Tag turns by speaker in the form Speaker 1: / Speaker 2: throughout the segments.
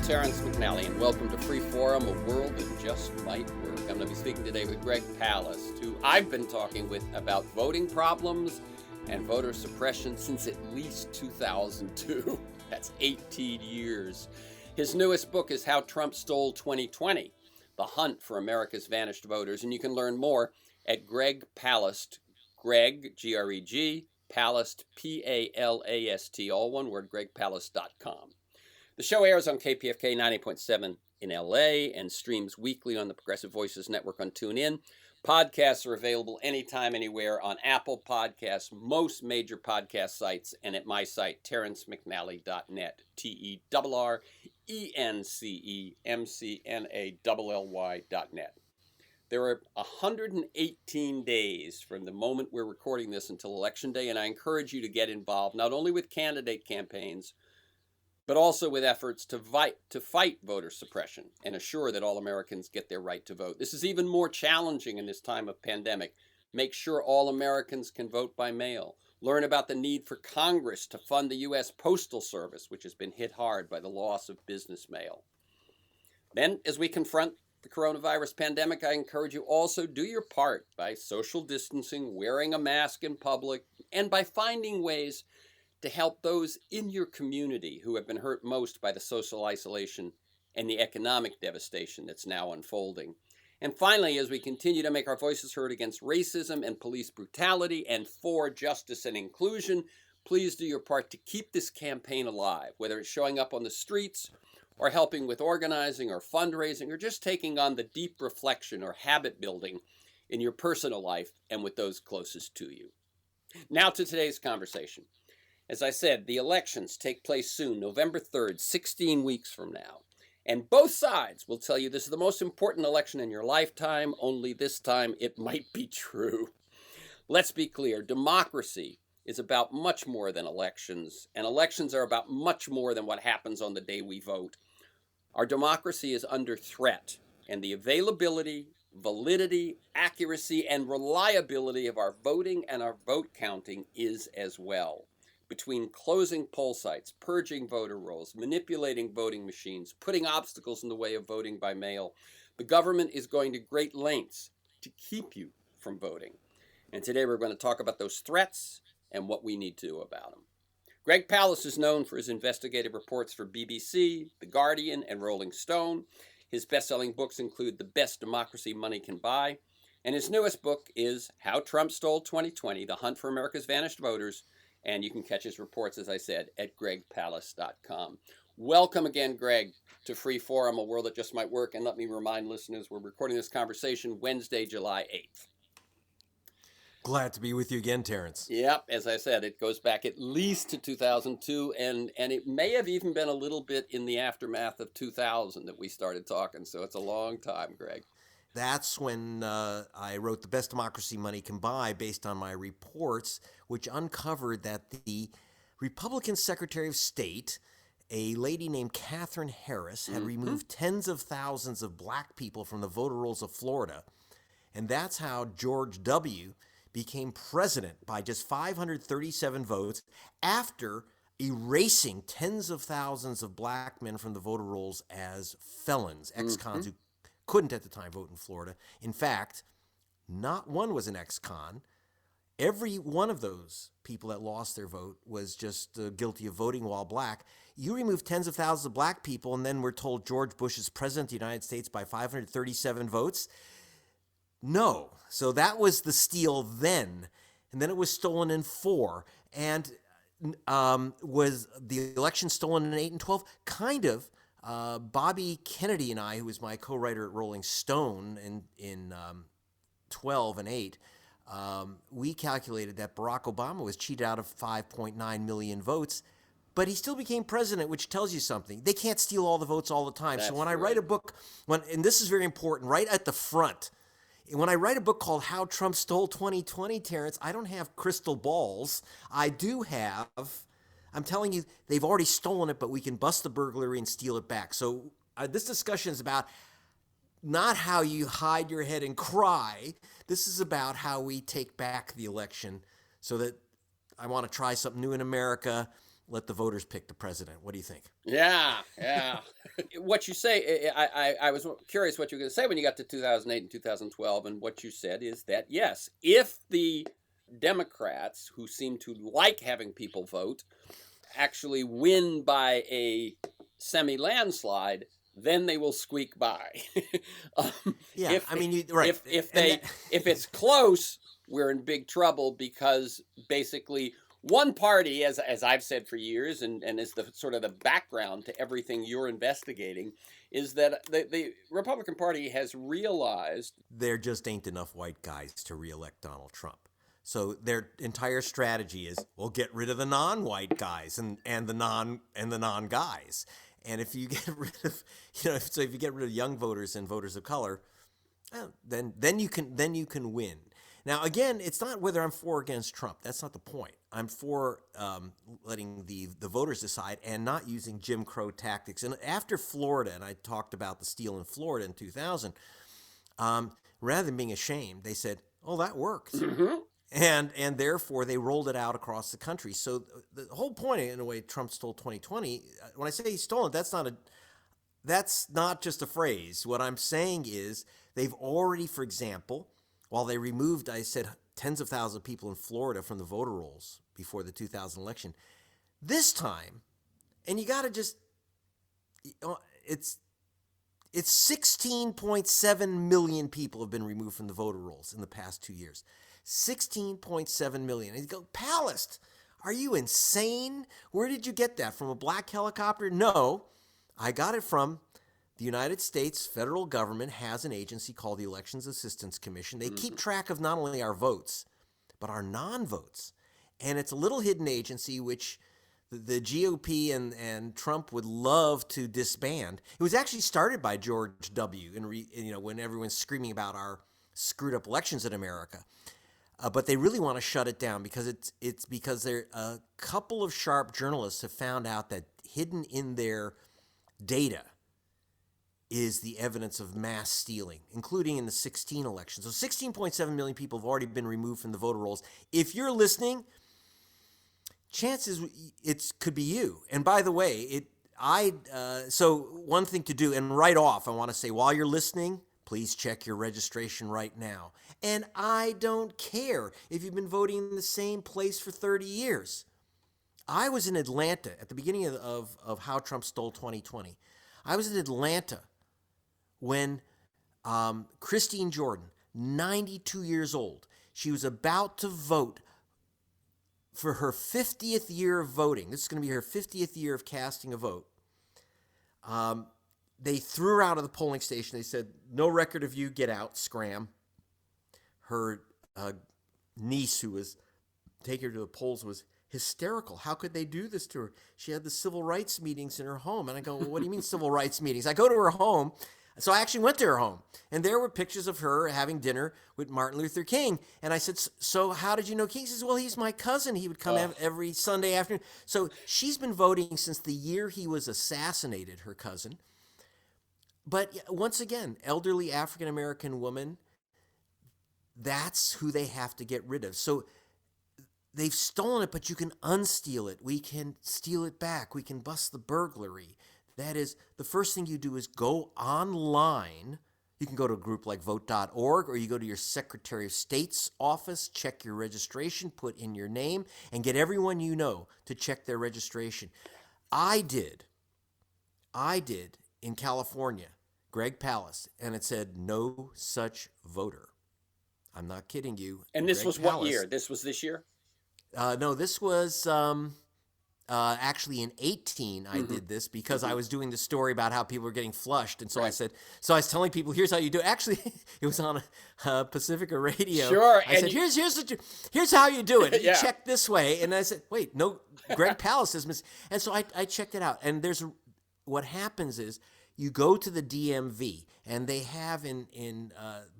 Speaker 1: Terrence McNally, and welcome to Free Forum, a world that just might work. I'm going to be speaking today with GREG PALAST, who I've been talking with about voting problems and voter suppression since at least 2002. That's 18 years. His newest book is How Trump Stole 2020, The Hunt for America's Vanished Voters, and you can learn more at GREG PALAST, GREG, G-R-E-G, PALAST, P-A-L-A-S-T, all one word, gregpalast.com. The show airs on KPFK 90.7 in LA and streams weekly on the Progressive Voices Network on TuneIn. Podcasts are available anytime, anywhere on Apple Podcasts, most major podcast sites, and at my site, terrencemcnally.net, TERRENCEMCNALLY.net. There are 118 days from the moment we're recording this until Election Day, and I encourage you to get involved not only with candidate campaigns, but also with efforts to fight voter suppression and assure that all Americans get their right to vote. This is even more challenging in this time of pandemic. Make sure all Americans can vote by mail. Learn about the need for Congress to fund the U.S. Postal Service, which has been hit hard by the loss of business mail. Then, as we confront the coronavirus pandemic, I encourage you also do your part by social distancing, wearing a mask in public, and by finding ways to help those in your community who have been hurt most by the social isolation and the economic devastation that's now unfolding. And finally, as we continue to make our voices heard against racism and police brutality and for justice and inclusion, please do your part to keep this campaign alive, whether it's showing up on the streets or helping with organizing or fundraising or just taking on the deep reflection or habit building in your personal life and with those closest to you. Now to today's conversation. As I said, the elections take place soon, November 3rd, 16 weeks from now. And both sides will tell you this is the most important election in your lifetime, only this time it might be true. Let's be clear, democracy is about much more than elections, and elections are about much more than what happens on the day we vote. Our democracy is under threat, and the availability, validity, accuracy, and reliability of our voting and our vote counting is as well. Between closing poll sites, purging voter rolls, manipulating voting machines, putting obstacles in the way of voting by mail, the government is going to great lengths to keep you from voting. And today we're going to talk about those threats and what we need to do about them. GREG PALAST is known for his investigative reports for BBC, The Guardian, and Rolling Stone. His best-selling books include The Best Democracy Money Can Buy, and his newest book is How Trump Stole 2020, The Hunt for America's Vanished Voters. And you can catch his reports, as I said, at gregpalast.com. Welcome again, Greg, to Free Forum, a world that just might work. And let me remind listeners, we're recording this conversation Wednesday, July 8th.
Speaker 2: Glad to be with you again, Terrence.
Speaker 1: Yep, as I said, it goes back at least to 2002, and it may have even been a little bit in the aftermath of 2000 that we started talking. So it's a long time, Greg.
Speaker 2: That's when I wrote The Best Democracy Money Can Buy based on my reports, which uncovered that the Republican Secretary of State, a lady named Katherine Harris, had removed tens of thousands of black people from the voter rolls of Florida. And that's how George W. became president by just 537 votes after erasing tens of thousands of black men from the voter rolls as felons, ex-cons who couldn't at the time vote in Florida. In fact, not one was an ex-con. Every one of those people that lost their vote was just guilty of voting while black. You remove tens of thousands of black people, and then we're told George Bush is president of the United States by 537 votes? No. So that was the steal then. And then it was stolen in 4. And was the election stolen in 8 and 12? Kind of. Bobby Kennedy and I, who was my co-writer at Rolling Stone in 12 and 8, we calculated that Barack Obama was cheated out of 5.9 million votes, but he still became president, which tells you something. They can't steal all the votes all the time.
Speaker 1: That's
Speaker 2: so when I
Speaker 1: right.
Speaker 2: write a book, and this is very important, right at the front, when I write a book called How Trump Stole 2020, Terrence, I don't have crystal balls. I do have... I'm telling you, they've already stolen it, but we can bust the burglary and steal it back. So this discussion is about not how you hide your head and cry. This is about how we take back the election so that I want to try something new in America. Let the voters pick the president. What do you think?
Speaker 1: Yeah. What you say, I was curious what you were going to say when you got to 2008 and 2012, and what you said is that, yes, if the Democrats, who seem to like having people vote, actually win by a semi-landslide, then they will squeak by.
Speaker 2: Yeah,
Speaker 1: if
Speaker 2: I mean, right.
Speaker 1: if it's close, we're in big trouble, because basically one party, as I've said for years, and is the sort of the background to everything you're investigating, is that the Republican Party has realized
Speaker 2: there just ain't enough white guys to reelect Donald Trump. So their entire strategy is, we'll get rid of the non-white guys and the non guys. And if you get rid of, so if you get rid of young voters and voters of color, then you can win. Now, again, it's not whether I'm for or against Trump. That's not the point. I'm for letting the voters decide and not using Jim Crow tactics. And after Florida, and I talked about the steal in Florida in 2000, rather than being ashamed, they said, "Oh, that worked."
Speaker 1: Mm-hmm.
Speaker 2: And therefore, they rolled it out across the country. So the whole point, in a way, Trump stole 2020. When I say he stole it, that's not just a phrase. What I'm saying is they've already, for example, while they removed, I said, tens of thousands of people in Florida from the voter rolls before the 2000 election, this time, and you got to just, it's 16.7 million people have been removed from the voter rolls in the past 2 years. 16.7 million. And you go, Palast, are you insane? Where did you get that? From a black helicopter? No, I got it from the United States federal government has an agency called the Elections Assistance Commission. They keep track of not only our votes, but our non-votes. And it's a little hidden agency which the GOP and Trump would love to disband. It was actually started by George W. When everyone's screaming about our screwed up elections in America. But they really want to shut it down because it's because a couple of sharp journalists have found out that hidden in their data is the evidence of mass stealing, including in the 16 elections. So 16.7 million people have already been removed from the voter rolls. If you're listening, chances it could be you. And by the way, so one thing to do, and right off, I want to say, while you're listening, please check your registration right now. And I don't care if you've been voting in the same place for 30 years. I was in Atlanta at the beginning of how Trump stole 2020. I was in Atlanta when Christine Jordan, 92 years old, she was about to vote for her 50th year of voting. This is going to be her 50th year of casting a vote. They threw her out of the polling station. They said, "No record of you, get out, scram." Her niece, who was taking her to the polls, was hysterical. How could they do this to her? She had the civil rights meetings in her home. And I go, "Well, what do you mean civil rights meetings?" I go to her home. So I actually went to her home, and there were pictures of her having dinner with Martin Luther King. And I said, "So how did you know King?" She says, "Well, he's my cousin. He would come every Sunday afternoon." So she's been voting since the year he was assassinated, her cousin. But once again, elderly African-American woman, that's who they have to get rid of. So they've stolen it, but you can unsteal it. We can steal it back. We can bust the burglary. That is, the first thing you do is go online. You can go to a group like vote.org, or you go to your Secretary of State's office, check your registration, put in your name, and get everyone you know to check their registration. I did in California, GREG PALAST, and it said no such voter. I'm not kidding you.
Speaker 1: And this
Speaker 2: Greg
Speaker 1: was
Speaker 2: Palast.
Speaker 1: what year? This was this year?
Speaker 2: No, this was actually in 18. I did this because I was doing the story about how people were getting flushed. And so I said, I was telling people, here's how you do it. Actually, it was on Pacifica Radio.
Speaker 1: Sure.
Speaker 2: I said, here's how you do it. You check this way. And I said, wait, no, GREG PALAST is missing. And so I checked it out. And what happens is you go to the DMV, and they have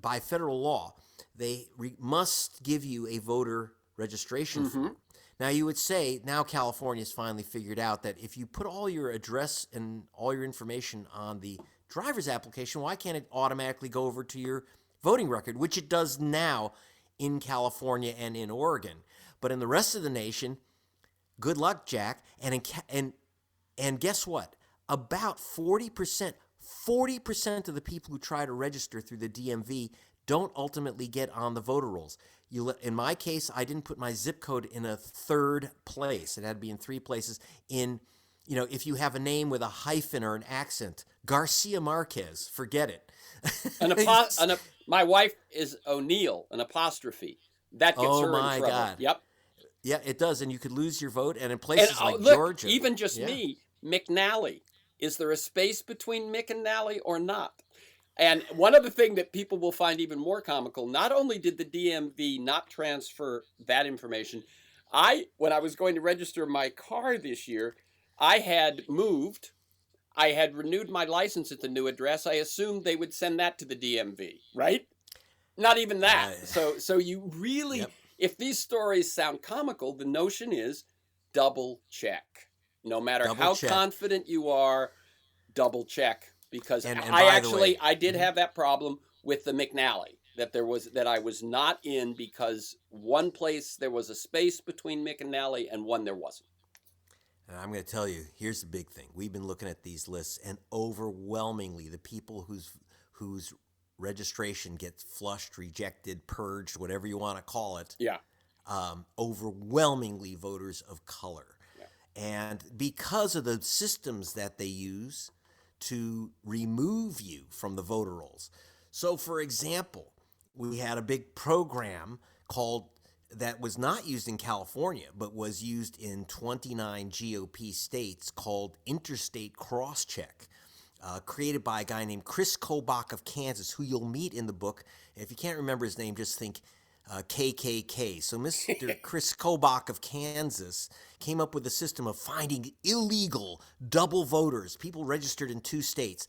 Speaker 2: by federal law, they must give you a voter registration form. Now, you would say, now California's finally figured out that if you put all your address and all your information on the driver's application, why can't it automatically go over to your voting record, which it does now in California and in Oregon. But in the rest of the nation, good luck, Jack. And guess what? about 40% of the people who try to register through the DMV don't ultimately get on the voter rolls. In my case, I didn't put my zip code in a third place. It had to be in three places. If you have a name with a hyphen or an accent, Garcia Marquez, forget it.
Speaker 1: My wife is O'Neill, an apostrophe. That gets her in trouble.
Speaker 2: God.
Speaker 1: Yep.
Speaker 2: Yeah, it does, and you could lose your vote. And in places like
Speaker 1: look,
Speaker 2: Georgia,
Speaker 1: even just me, McNally. Is there a space between Mick and Nally or not? And one other thing that people will find even more comical, not only did the DMV not transfer that information, when I was going to register my car this year, I had moved. I had renewed my license at the new address. I assumed they would send that to the DMV, right? Not even that. So you really, if these stories sound comical, the notion is double check. No matter how confident you are, double check. Because I did have that problem with the McNally that I was not in because one place there was a space between Mick and Nally and one there wasn't.
Speaker 2: And I'm going to tell you, here's the big thing. We've been looking at these lists, and overwhelmingly the people whose registration gets flushed, rejected, purged, whatever you want to call it.
Speaker 1: Yeah.
Speaker 2: Overwhelmingly voters of color. Yeah. And because of the systems that they use to remove you from the voter rolls. So, for example, we had a big program that was not used in California, but was used in 29 GOP states called Interstate Crosscheck, created by a guy named Chris Kobach of Kansas, who you'll meet in the book. If you can't remember his name, just think KKK. So Mr. Chris Kobach of Kansas came up with a system of finding illegal double voters, people registered in two states.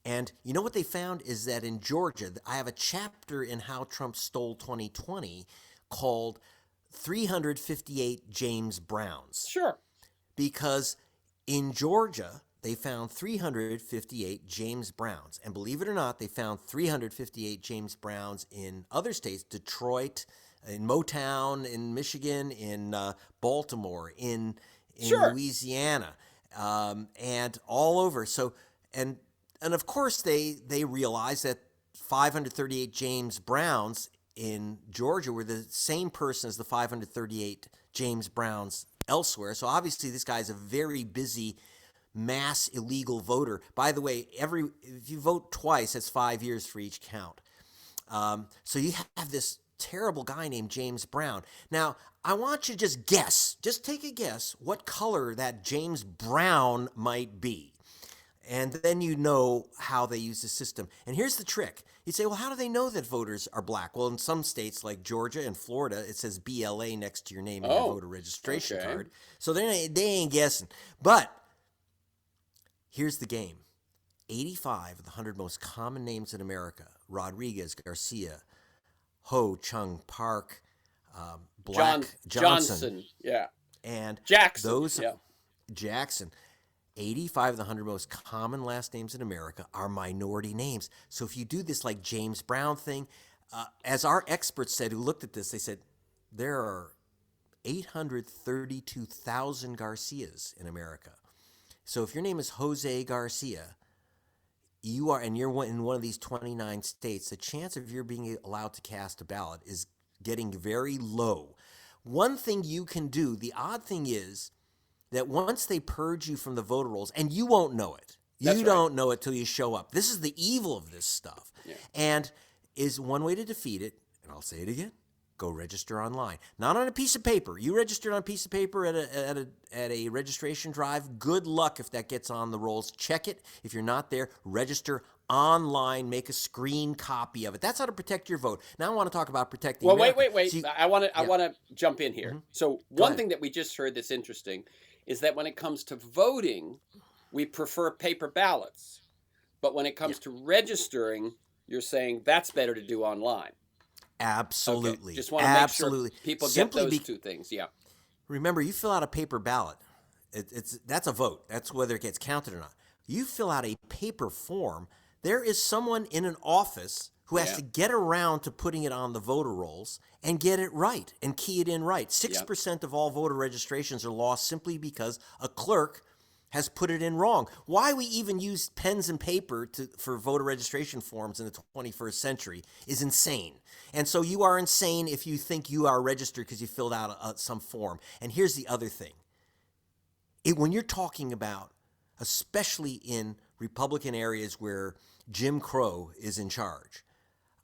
Speaker 2: And you know what they found is that in Georgia, I have a chapter in How Trump Stole 2020 called 358 James Browns.
Speaker 1: Sure.
Speaker 2: Because in Georgia, they found 358 James Browns. And believe it or not, they found 358 James Browns in other states, Detroit, in Motown, in Michigan, in Baltimore, in Louisiana, and all over. So, and of course, they realized that 538 James Browns in Georgia were the same person as the 538 James Browns elsewhere. So obviously, this guy's a very busy mass illegal voter. By the way, if you vote twice, that's 5 years for each count. So you have this terrible guy named James Brown. Now, I want you to just take a guess what color that James Brown might be. And then you know how they use the system. And here's the trick. You'd say, well, how do they know that voters are black? Well, in some states like Georgia and Florida, it says BLA next to your name and your voter registration card. So they ain't guessing. But here's the game. 85 of the 100 most common names in America, Rodriguez, Garcia, Ho, Chung, Park, Black, Johnson.
Speaker 1: Yeah.
Speaker 2: And
Speaker 1: Jackson.
Speaker 2: Jackson. 85 of the 100 most common last names in America are minority names. So if you do this like James Brown thing, as our experts said who looked at this, they said there are 832,000 Garcias in America. So if your name is Jose Garcia, you're in one of these 29 states, the chance of your being allowed to cast a ballot is getting very low. One thing you can do, the odd thing is that once they purge you from the voter rolls, and you won't know it. You don't know it till you show up. This is the evil of this stuff. Yeah. And is one way to defeat it, and I'll say it again, go register online. Not on a piece of paper. You registered on a piece of paper at a registration drive. Good luck if that gets on the rolls. Check it. If you're not there, register online. Make a screen copy of it. That's how to protect your vote. Now I want to talk about protecting.
Speaker 1: Well, wait. So I want to jump in here. Mm-hmm. So one thing that we just heard that's interesting is that when it comes to voting, we prefer paper ballots. But when it comes to registering, you're saying that's better to do online.
Speaker 2: Absolutely.
Speaker 1: Okay. Just want to make sure people get those two things. Yeah.
Speaker 2: Remember, you fill out a paper ballot. That's a vote. That's whether it gets counted or not. You fill out a paper form. There is someone in an office who has to get around to putting it on the voter rolls and get it right and key it in right. 6% of all voter registrations are lost simply because a clerk has put it in wrong. Why we even use pens and paper for voter registration forms in the 21st century is insane. And so you are insane if you think you are registered because you filled out some form. And here's the other thing. When you're talking about, especially in Republican areas where Jim Crow is in charge,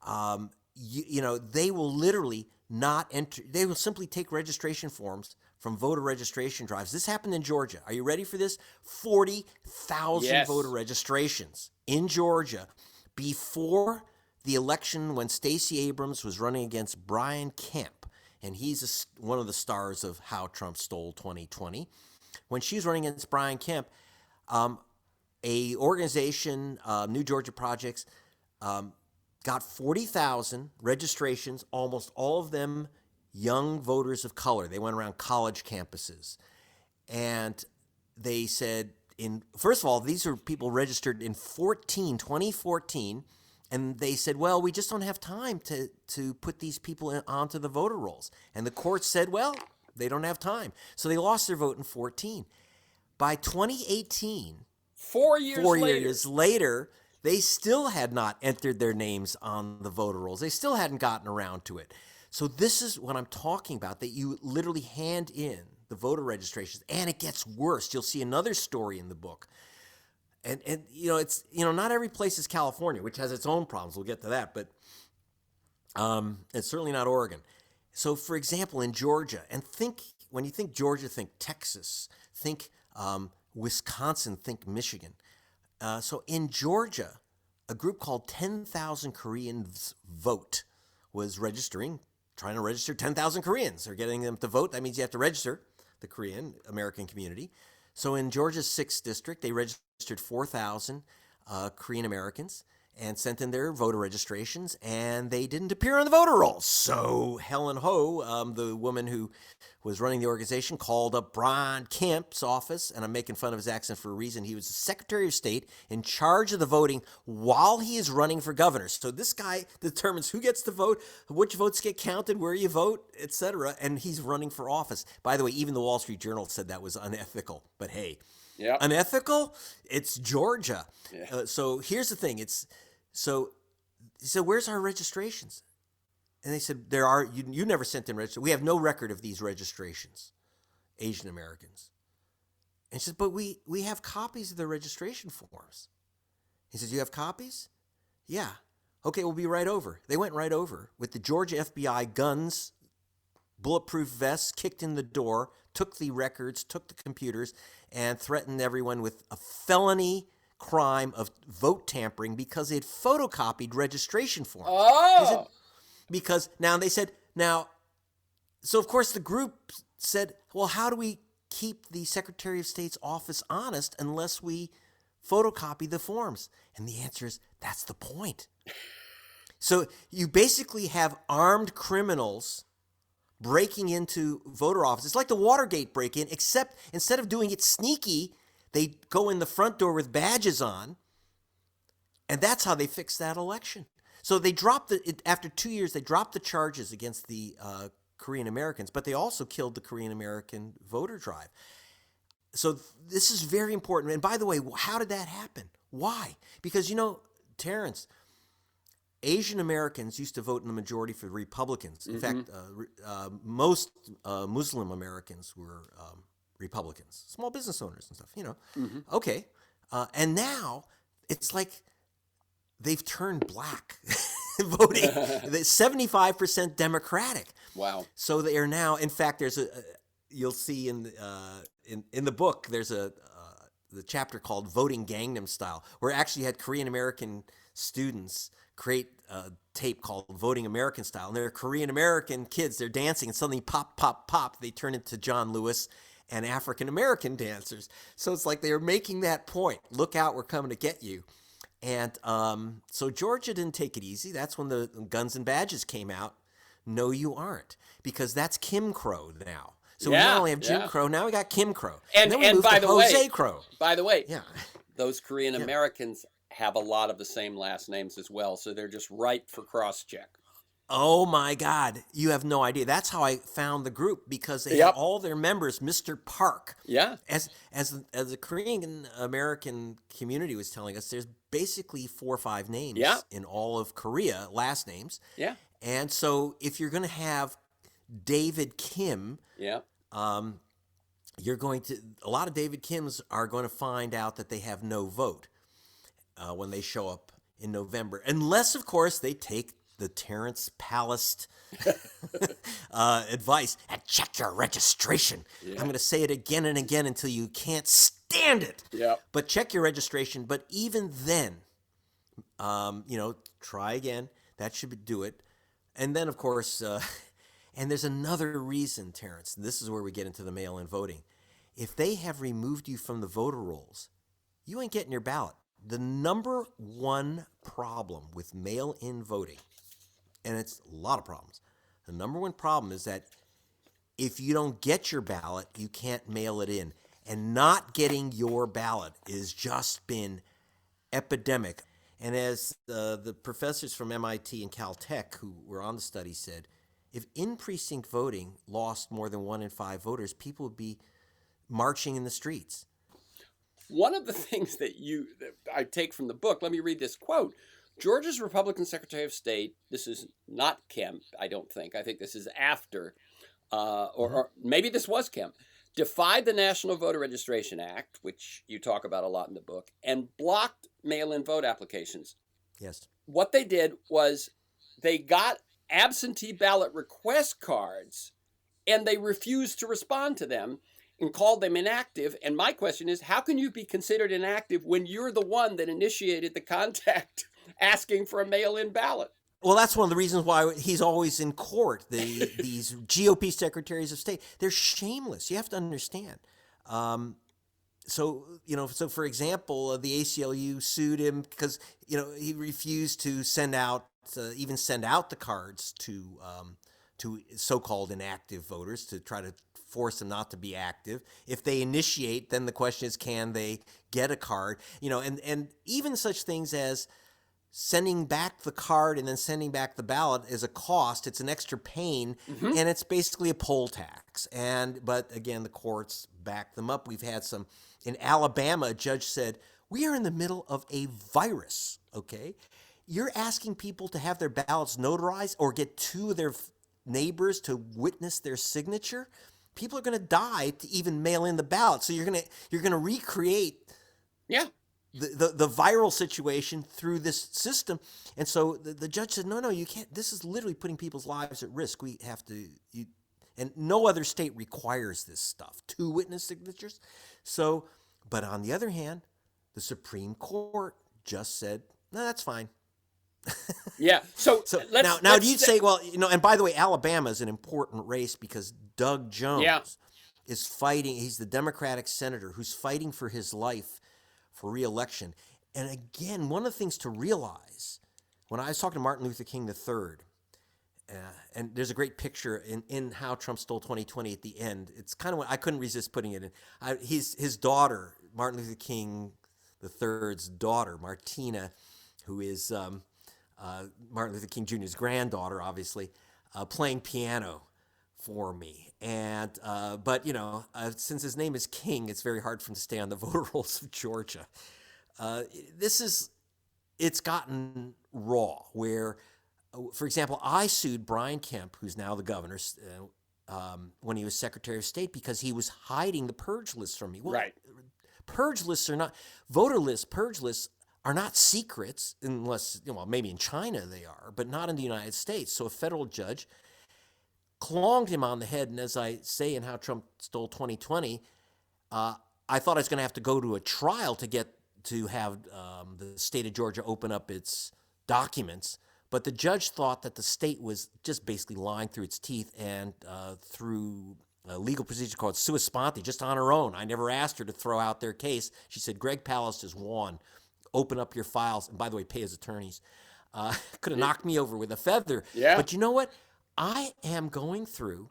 Speaker 2: they will literally not enter. They will simply take registration forms from voter registration drives. This happened in Georgia. Are you ready for this? 40,000 voter registrations in Georgia before the election when Stacey Abrams was running against Brian Kemp. And he's one of the stars of how Trump stole 2020. When she was running against Brian Kemp, a organization, New Georgia Projects, got 40,000 registrations, almost all of them young voters of color. They went around college campuses. And they said, first of all, these are people registered in 2014. And they said, well, we just don't have time to put these people onto the voter rolls. And the court said, well, they don't have time. So they lost their vote in 2014. By 2018,
Speaker 1: 4 years
Speaker 2: later, they still had not entered their names on the voter rolls. They still hadn't gotten around to it. So this is what I'm talking about, that you literally hand in the voter registrations, and it gets worse. You'll see another story in the book. And it's not every place is California, which has its own problems. We'll get to that, but it's certainly not Oregon. So, for example, in Georgia, and when you think Georgia, think Texas, think Wisconsin, think Michigan. So in Georgia, a group called 10,000 Koreans Vote was trying to register 10,000 Koreans. They're getting them to vote. That means you have to register the Korean American community. So in Georgia's 6th district, they registered 4,000 Korean Americans and sent in their voter registrations, and they didn't appear on the voter rolls. So Helen Ho, the woman who was running the organization, called up Brian Kemp's office, and I'm making fun of his accent for a reason. He was the Secretary of State in charge of the voting while he is running for governor. So this guy determines who gets to vote, which votes get counted, where you vote, etc., and he's running for office. By the way, even the Wall Street Journal said that was unethical, but hey, unethical? It's Georgia. Yeah. So here's the thing. So where's our registrations? And they said, you never sent in registrations. We have no record of these registrations, Asian Americans. And she said, but we have copies of the registration forms. He says, you have copies? Yeah. Okay, we'll be right over. They went right over with the Georgia FBI guns, bulletproof vests, kicked in the door, took the records, took the computers, and threatened everyone with a felony crime of vote tampering because they had photocopied registration forms.
Speaker 1: Oh!
Speaker 2: Because now they said, so of course the group said, well, how do we keep the Secretary of State's office honest unless we photocopy the forms? And the answer is, that's the point. So you basically have armed criminals breaking into voter offices. It's like the Watergate break-in, except instead of doing it sneaky, they go in the front door with badges on, and that's how they fixed that election. So they after 2 years, they dropped the charges against the Korean Americans, but they also killed the Korean American voter drive. So this is very important. And by the way, how did that happen? Why? Because, Terrence, Asian Americans used to vote in the majority for Republicans. In fact, most Muslim Americans were Republicans, small business owners and stuff, Okay. And now it's like they've turned black voting. 75% Democratic.
Speaker 1: Wow.
Speaker 2: So they are now, in fact, you'll see in the book, there's the chapter called Voting Gangnam Style, where actually had Korean American students create a tape called Voting American Style. And they're Korean American kids, they're dancing, and suddenly pop, pop, pop, they turn into John Lewis and African American dancers. So it's like they are making that point. Look out, we're coming to get you. And so Georgia didn't take it easy. That's when the guns and badges came out. No, you aren't, because that's Kim Crow now. So we not only have Jim Crow, now we got Kim Crow.
Speaker 1: And
Speaker 2: then we moved
Speaker 1: by
Speaker 2: to
Speaker 1: the way,
Speaker 2: Jose Crow.
Speaker 1: By the way, those Korean Americans have a lot of the same last names as well, so they're just ripe for cross-check.
Speaker 2: Oh my God, you have no idea. That's how I found the group, because they have
Speaker 1: Yep.
Speaker 2: all their members, Mr. Park.
Speaker 1: Yeah.
Speaker 2: As the Korean American community was telling us, there's basically 4 or 5
Speaker 1: Yeah.
Speaker 2: names in all of Korea, last names.
Speaker 1: Yeah.
Speaker 2: And so if you're going to have David Kim,
Speaker 1: Yeah.
Speaker 2: you're going to, a lot of David Kims are going to find out that they have no vote when they show up in November, unless, of course, they take the Terrence Palast advice and check your registration.
Speaker 1: Yeah.
Speaker 2: I'm going to say it again and again until you can't stand it.
Speaker 1: Yeah.
Speaker 2: But check your registration. But even then, try again. That should do it. And then, of course, and there's another reason, Terrence. This is where we get into the mail-in voting. If they have removed you from the voter rolls, you ain't getting your ballot. The number one problem with mail-in voting, and it's a lot of problems, the number one problem is that if you don't get your ballot, you can't mail it in. And not getting your ballot has just been epidemic. And as the professors from MIT and Caltech who were on the study said, if in-precinct voting lost more than 1 in 5 voters, people would be marching in the streets.
Speaker 1: One of the things that I take from the book, let me read this quote. Georgia's Republican Secretary of State, this is not Kemp, I don't think. I think this is after, or maybe this was Kemp, defied the National Voter Registration Act, which you talk about a lot in the book, and blocked mail-in vote applications.
Speaker 2: Yes.
Speaker 1: What they did was they got absentee ballot request cards and they refused to respond to them and called them inactive. And my question is, how can you be considered inactive when you're the one that initiated the contact asking for a mail-in ballot?
Speaker 2: Well, that's one of the reasons why he's always in court. These GOP secretaries of state, they're shameless. You have to understand. So for example, the ACLU sued him because, he refused to send out the cards to so-called inactive voters, to try to force them not to be active. If they initiate, then the question is, can they get a card? And even such things as sending back the card and then sending back the ballot is a cost. It's an extra pain, and it's basically a poll tax. But again, the courts back them up. We've had some in Alabama. A judge said, "We are in the middle of a virus. Okay, you're asking people to have their ballots notarized or get 2 of their neighbors to witness their signature. People are going to die to even mail in the ballot. So you're going to recreate."
Speaker 1: Yeah.
Speaker 2: The viral situation through this system. And so the judge said, no, you can't. This is literally putting people's lives at risk. We have to, and no other state requires this stuff, 2 witness signatures. So, but on the other hand, the Supreme Court just said, no, that's fine.
Speaker 1: Yeah. So
Speaker 2: now do you say, well, and by the way, Alabama is an important race because Doug Jones is fighting. He's the Democratic senator who's fighting for his life for re-election. And again, one of the things to realize, when I was talking to Martin Luther King III, and there's a great picture in How Trump Stole 2020 at the end. It's kind of what I couldn't resist putting it in. His daughter, Martin Luther King III's daughter, Martina, who is Martin Luther King Jr.'s granddaughter, obviously, playing piano for me. And but since his name is King, it's very hard for him to stay on the voter rolls of Georgia. It's gotten raw where, for example, I sued Brian Kemp, who's now the governor, when he was Secretary of State, because he was hiding the purge lists from me. Well,
Speaker 1: right.
Speaker 2: Purge lists are not, voter lists, purge lists are not secrets, unless, maybe in China they are, but not in the United States. So a federal judge clonged him on the head, and as I say in How Trump Stole 2020, I thought I was going to have to go to a trial to have the state of Georgia open up its documents, but the judge thought that the state was just basically lying through its teeth, and through a legal procedure called sua sponte, just on her own. I never asked her to throw out their case. She said, "GREG PALAST has won. Open up your files, and by the way, pay his attorneys." Could have knocked me over with a feather.
Speaker 1: Yeah.
Speaker 2: But you know what? I am going through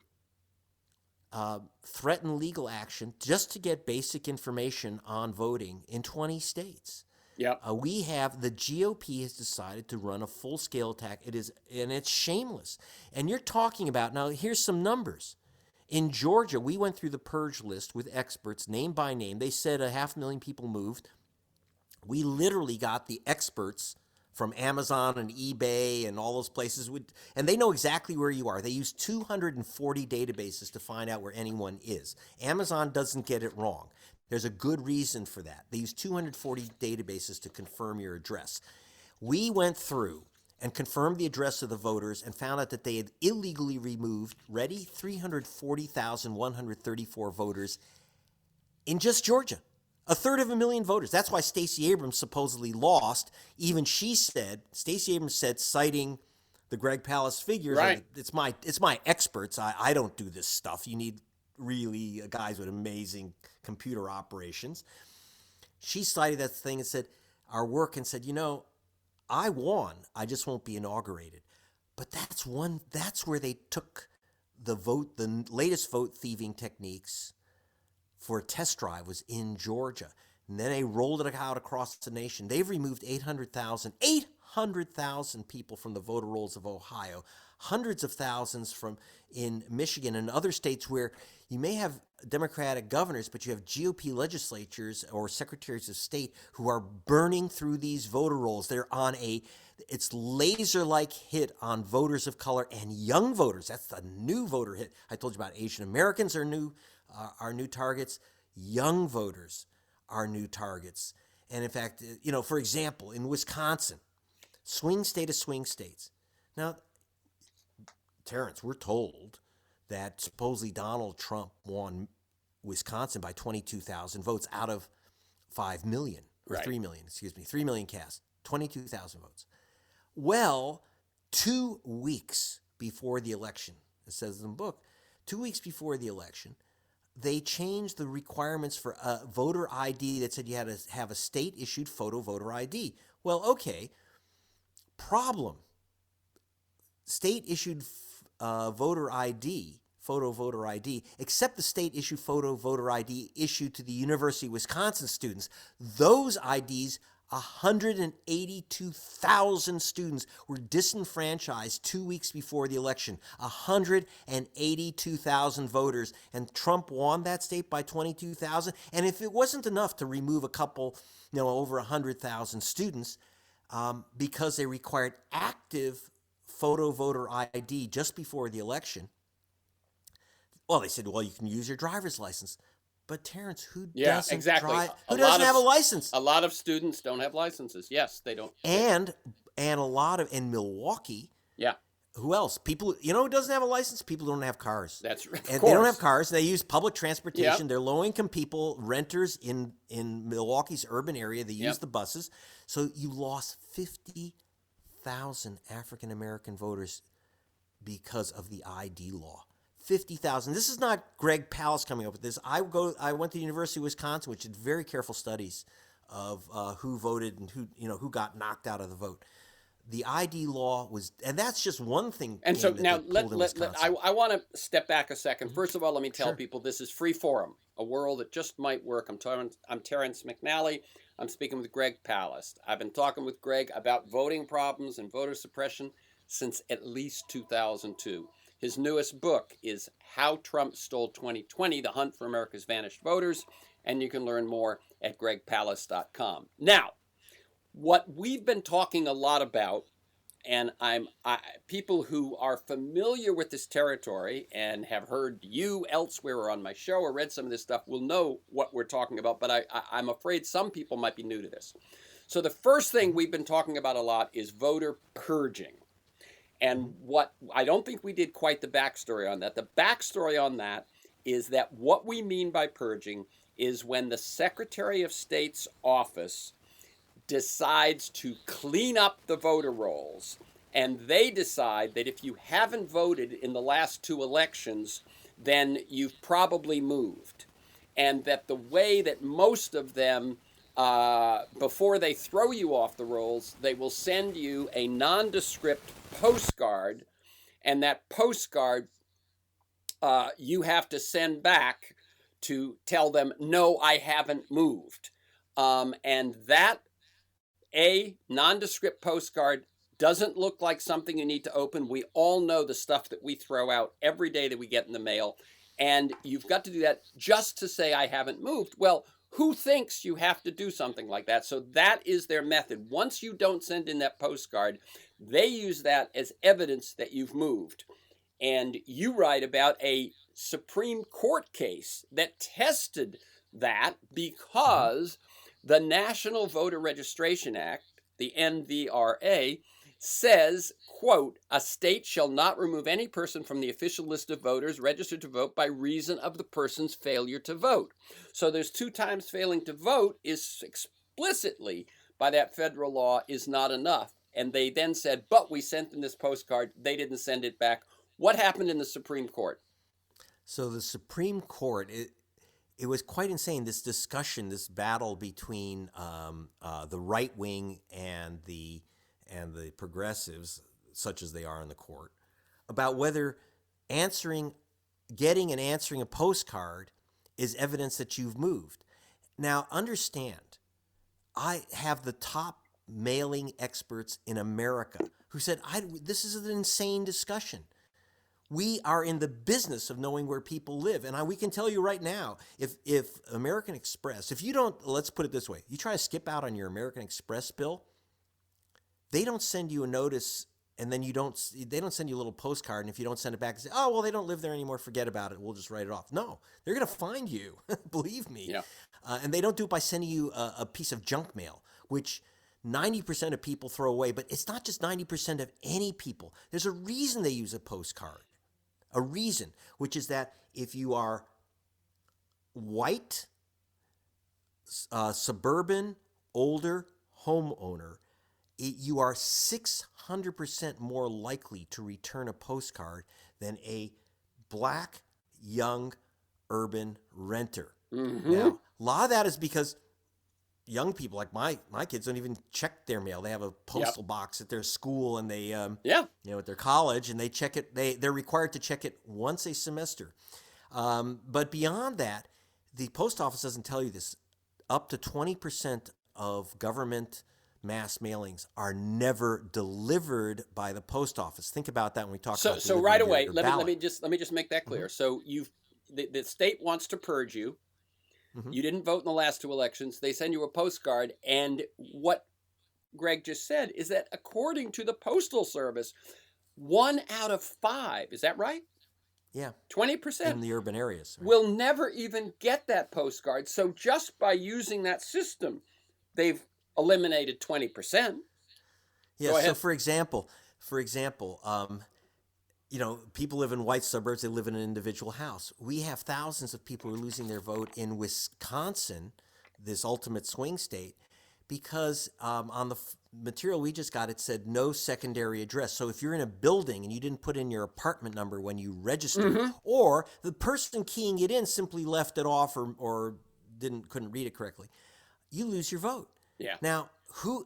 Speaker 2: threatened legal action just to get basic information on voting in 20 states.
Speaker 1: Yep.
Speaker 2: We have the GOP has decided to run a full-scale attack. It's shameless. And you're talking about, now here's some numbers. In Georgia, we went through the purge list with experts, name by name. They said 500,000 people moved. We literally got the experts from Amazon and eBay and all those places, and they know exactly where you are. They use 240 databases to find out where anyone is. Amazon doesn't get it wrong. There's a good reason for that. They use 240 databases to confirm your address. We went through and confirmed the address of the voters and found out that they had illegally removed, 340,134 voters in just Georgia. 1/3 voters. That's why Stacey Abrams supposedly lost. Even Stacey Abrams said, citing the GREG PALAST figures,
Speaker 1: Right.
Speaker 2: it's my experts. I don't do this stuff. You need really guys with amazing computer operations. She cited that thing and said, our work, and said, I won. I just won't be inaugurated. But that's where they took the latest vote thieving techniques for a test drive was in Georgia. And then they rolled it out across the nation. They've removed 800,000 people from the voter rolls of Ohio, hundreds of thousands in Michigan and other states where you may have Democratic governors, but you have GOP legislatures or secretaries of state who are burning through these voter rolls. They're on it's laser-like hit on voters of color and young voters. That's the new voter hit. I told you about Asian Americans are new targets. Young voters are new targets. And in fact, for example, in Wisconsin, swing state of swing states. Now, Terrence, we're told that supposedly Donald Trump won Wisconsin by 22,000 votes out of 5 million, or
Speaker 1: Right.
Speaker 2: 3 million, 3 million cast, 22,000 votes. Well, 2 weeks before the election, it says in the book, 2 weeks before the election, they changed the requirements for a voter ID that said you had to have a state-issued photo voter ID. Well, okay, problem. State-issued voter ID, photo voter ID, except the state-issued photo voter ID issued to the University of Wisconsin students. Those IDs, 182,000 students were disenfranchised 2 weeks before the election. 182,000 voters, and Trump won that state by 22,000. And if it wasn't enough to remove a couple, over 100,000 students, because they required active photo voter ID just before the election, well, they said, well, you can use your driver's license. But Terrence, who doesn't
Speaker 1: exactly.
Speaker 2: doesn't have a license?
Speaker 1: A lot of students don't have licenses. Yes, they don't.
Speaker 2: And a lot of in Milwaukee.
Speaker 1: Yeah.
Speaker 2: Who else? People, who doesn't have a license? People don't have cars.
Speaker 1: That's right.
Speaker 2: And they don't have cars. They use public transportation.
Speaker 1: Yep.
Speaker 2: They're low-income people, renters in Milwaukee's urban area. They use the buses. So you lost 50,000 African American voters because of the ID law. 50,000. This is not GREG PALAST coming up with this. I went to the University of Wisconsin, which did very careful studies of who voted and who got knocked out of the vote. The ID law was, and that's just one thing.
Speaker 1: And so now I want to step back a second. First of all, let me tell people this is Free Forum, a world that just might work. I'm Terrence McNally. I'm speaking with GREG PALAST. I've been talking with Greg about voting problems and voter suppression since at least 2002. His newest book is How Trump Stole 2020, The Hunt for America's Vanished Voters, and you can learn more at gregpalast.com. Now, what we've been talking a lot about, and people who are familiar with this territory and have heard you elsewhere or on my show or read some of this stuff will know what we're talking about, but I'm afraid some people might be new to this. So the first thing we've been talking about a lot is voter purging. And what I don't think we did quite the backstory on that. The backstory on that is that what we mean by purging is when the Secretary of State's office decides to clean up the voter rolls, and they decide that if you haven't voted in the last 2 elections, then you've probably moved. And that the way that most of them, before they throw you off the rolls, they will send you a nondescript postcard, and that postcard you have to send back to tell them, no, I haven't moved. And that A nondescript postcard doesn't look like something you need to open. We all know the stuff that we throw out every day that we get in the mail. And you've got to do that just to say, I haven't moved. Well, who thinks you have to do something like that? So that is their method. Once you don't send in that postcard, they use that as evidence that you've moved. And you write about a Supreme Court case that tested that because the National Voter Registration Act, the NVRA, says, quote, a state shall not remove any person from the official list of voters registered to vote by reason of the person's failure to vote. So there's 2 times failing to vote is explicitly by that federal law is not enough. And they then said, but we sent them this postcard. They didn't send it back. What happened in the Supreme Court?
Speaker 2: So the Supreme Court, it was quite insane, this discussion, this battle between the right wing and the progressives, such as they are in the court, about whether getting and answering a postcard is evidence that you've moved. Now, understand, I have the top mailing experts in America who said, this is an insane discussion. We are in the business of knowing where people live. And we can tell you right now, if American Express, if you don't, let's put it this way, you try to skip out on your American Express bill, they don't send you a notice and then they don't send you a little postcard. And if you don't send it back, they say, oh, well, they don't live there anymore. Forget about it. We'll just write it off. No, they're going to find you. Believe me.
Speaker 1: Yeah.
Speaker 2: And they don't do it by sending you a piece of junk mail, which 90% of people throw away. But it's not just 90% of any people. There's a reason they use a postcard. A reason, which is that if you are white, suburban, older homeowner, you are 600% more likely to return a postcard than a black, young, urban renter. Mm-hmm. Now, a lot of that is because young people, like my kids, don't even check their mail. They have a postal box at their school, and they, at their college, and they check it. They're required to check it once a semester. But beyond that, the post office doesn't tell you this. Up to 20% of government mass mailings are never delivered by the post office. Think about that when we talk about.
Speaker 1: So right away, let me just make that clear. Mm-hmm. So the state wants to purge you. Mm-hmm. You didn't vote in the last 2 elections. They send you a postcard. And what Greg just said is that according to the Postal Service, 1 out of 5, is that right?
Speaker 2: Yeah.
Speaker 1: 20%
Speaker 2: in the urban areas
Speaker 1: will never even get that postcard. So just by using that system, they've eliminated 20%.
Speaker 2: Yeah. So for example, people live in white suburbs. They live in an individual house. We have thousands of people who are losing their vote in Wisconsin, this ultimate swing state, because on the material we just got, it said no secondary address. So if you're in a building and you didn't put in your apartment number when you registered, mm-hmm. or the person keying it in simply left it off or couldn't read it correctly, you lose your vote.
Speaker 1: Yeah.
Speaker 2: Now,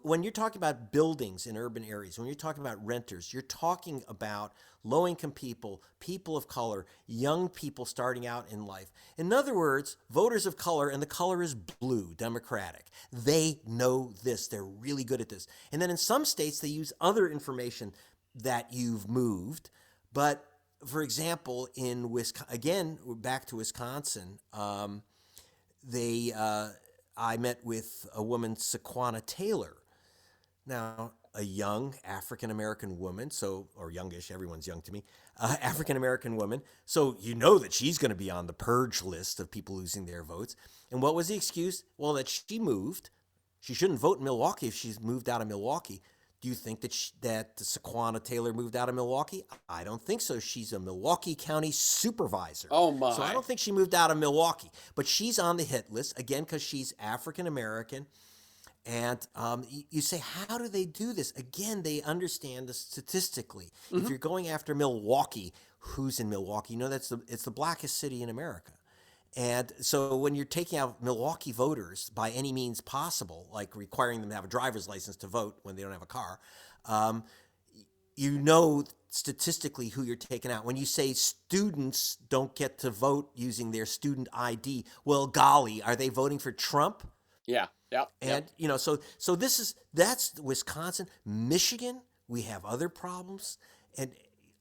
Speaker 2: when you're talking about buildings in urban areas, when you're talking about renters, you're talking about low-income people, people of color, young people starting out in life. In other words, voters of color, and the color is blue, Democratic. They know this. They're really good at this. And then in some states, they use other information that you've moved. But, for example, in Wisconsin, again, back to Wisconsin, I met with a woman, Saquana Taylor. Now, a young African-American woman, or youngish, everyone's young to me, African-American woman. So you know that she's going to be on the purge list of people losing their votes. And what was the excuse? Well, that she moved. She shouldn't vote in Milwaukee if she's moved out of Milwaukee. Do you think that Saquana Taylor moved out of Milwaukee? I don't think so. She's a Milwaukee County supervisor.
Speaker 1: Oh, my.
Speaker 2: So I don't think she moved out of Milwaukee. But she's on the hit list, again, because she's African-American. And you say, how do they do this? Again, they understand this statistically. Mm-hmm. If you're going after Milwaukee, who's in Milwaukee? You know, it's the blackest city in America. And so when you're taking out Milwaukee voters by any means possible, like requiring them to have a driver's license to vote when they don't have a car, you know statistically who you're taking out. When you say students don't get to vote using their student ID, well, golly, are they voting for Trump?
Speaker 1: Yeah. Yep.
Speaker 2: And that's Wisconsin, Michigan. We have other problems, and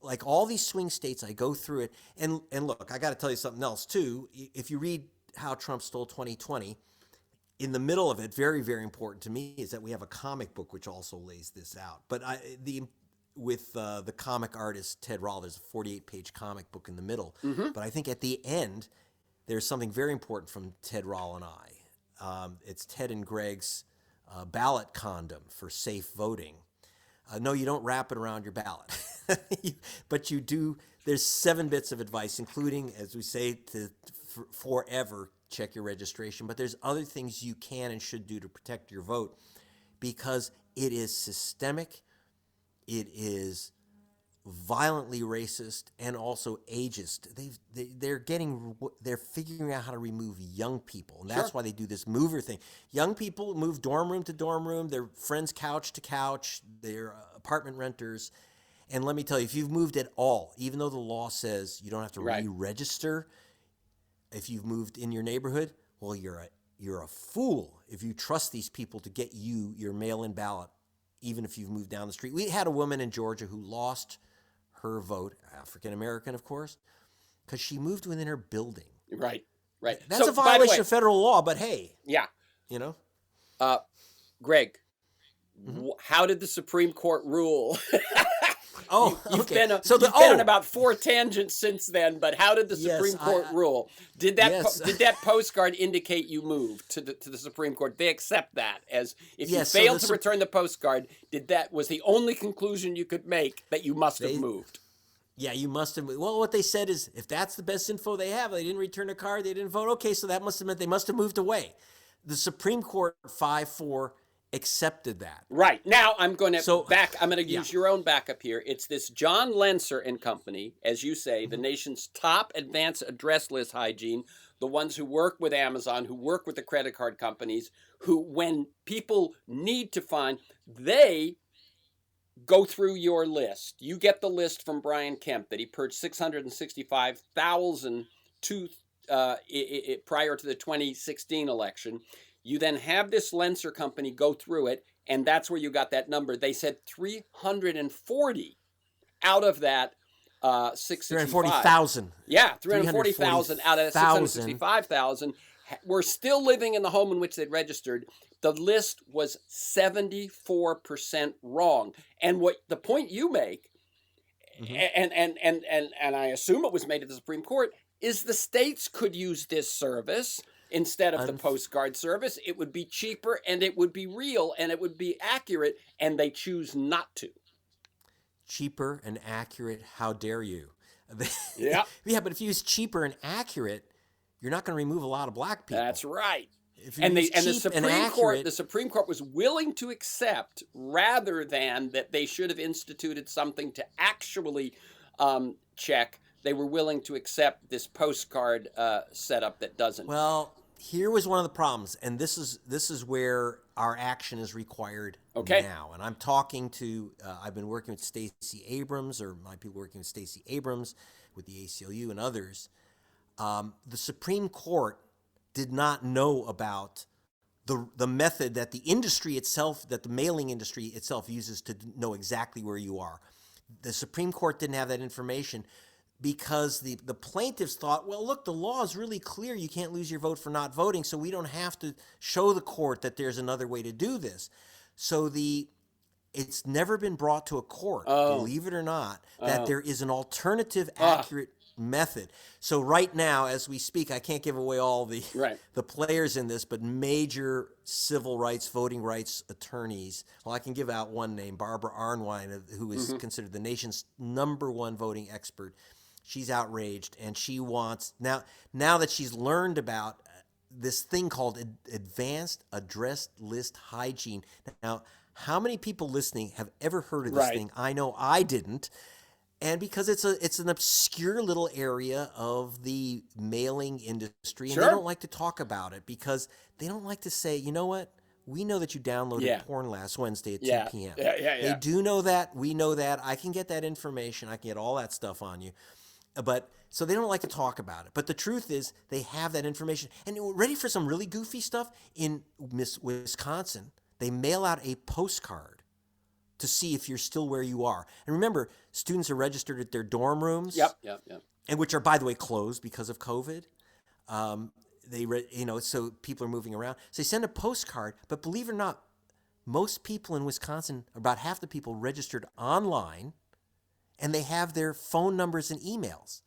Speaker 2: like all these swing states, I go through it. And look, I got to tell you something else too. If you read How Trump Stole 2020, in the middle of it, very, very important to me is that we have a comic book which also lays this out. But with the comic artist Ted Rall, there's a 48-page comic book in the middle.
Speaker 1: Mm-hmm.
Speaker 2: But I think at the end, there's something very important from Ted Rall and I. It's Ted and Greg's ballot condom for safe voting. No, you don't wrap it around your ballot, but you do. There's 7 bits of advice, including, as we say, to forever check your registration. But there's other things you can and should do to protect your vote, because it is systemic, it is violently racist, and also ageist. They're figuring out how to remove young people, and that's why they do this mover thing. Young people move dorm room to dorm room, their friends couch to couch, they're apartment renters. And let me tell you, if you've moved at all, even though the law says you don't have to re-register, if you've moved in your neighborhood, well, you're a fool if you trust these people to get you your mail-in ballot, even if you've moved down the street. We had a woman in Georgia who lost her vote, African American, of course, because she moved within her building.
Speaker 1: Right.
Speaker 2: That's a violation of federal law, but hey.
Speaker 1: Yeah. Greg, how did the Supreme Court rule? You've been on about 4 tangents since then, but how did the Supreme Court rule? Did that postcard indicate you moved to the Supreme Court? They accept that as if you failed to return the postcard. Was the only conclusion you could make that you must have moved?
Speaker 2: Yeah, you must have moved. Well, what they said is, if that's the best info they have, they didn't return a card, they didn't vote. Okay, so that must have meant they must have moved away. The Supreme Court 5-4 accepted that.
Speaker 1: Right. Now I'm going to use your own backup here. It's this John Lenser and Company, as you say, the nation's top advanced address list hygiene, the ones who work with Amazon, who work with the credit card companies, who, when people need to find, they go through your list. You get the list from Brian Kemp that he purged 665,000 prior to the 2016 election. You then have this Lenser company go through it, and that's where you got that number. They said 340 out of that 665.
Speaker 2: 340,000.
Speaker 1: Yeah, 340,000 out of that 665,000 were still living in the home in which they'd registered. The list was 74% wrong. And what the point you make, and I assume it was made at the Supreme Court, is the states could use this service instead of the postcard service. It would be cheaper, and it would be real, and it would be accurate, and they choose not to.
Speaker 2: Cheaper and accurate, how dare you?
Speaker 1: Yeah.
Speaker 2: Yeah, but if you use cheaper and accurate, you're not going to remove a lot of black people.
Speaker 1: That's right. The Supreme Court was willing to accept, rather than that they should have instituted something to actually check, they were willing to accept this postcard setup that doesn't.
Speaker 2: Well, here was one of the problems, and this is where our action is required now. And I'm talking to, I've been working with Stacey Abrams, or my people working with Stacey Abrams, with the ACLU and others. The Supreme Court did not know about the method that the industry itself, that the mailing industry itself uses to know exactly where you are. The Supreme Court didn't have that information, because the plaintiffs thought, well, look, the law is really clear. You can't lose your vote for not voting, so we don't have to show the court that there's another way to do this. So it's never been brought to a court, believe it or not, that there is an alternative, accurate method. So right now, as we speak, I can't give away all the players in this, but major civil rights, voting rights attorneys. Well, I can give out one name, Barbara Arnwine, who is considered the nation's #1 voting expert. She's outraged, and she wants, now that she's learned about this thing called advanced address list hygiene. Now, how many people listening have ever heard of this thing? I know I didn't. And because it's an obscure little area of the mailing industry, and they don't like to talk about it, because they don't like to say, you know what? We know that you downloaded porn last Wednesday at 2 p.m. They do know that. We know that. I can get that information. I can get all that stuff on you. But So they don't like to talk about it. But the truth is they have that information. And ready for some really goofy stuff? In Wisconsin, they mail out a postcard to see if you're still where you are. And remember, students are registered at their dorm rooms.
Speaker 1: Yep.
Speaker 2: And which are, by the way, closed because of COVID. So people are moving around. So they send a postcard. But believe it or not, most people in Wisconsin, about half the people, registered online, and they have their phone numbers and emails.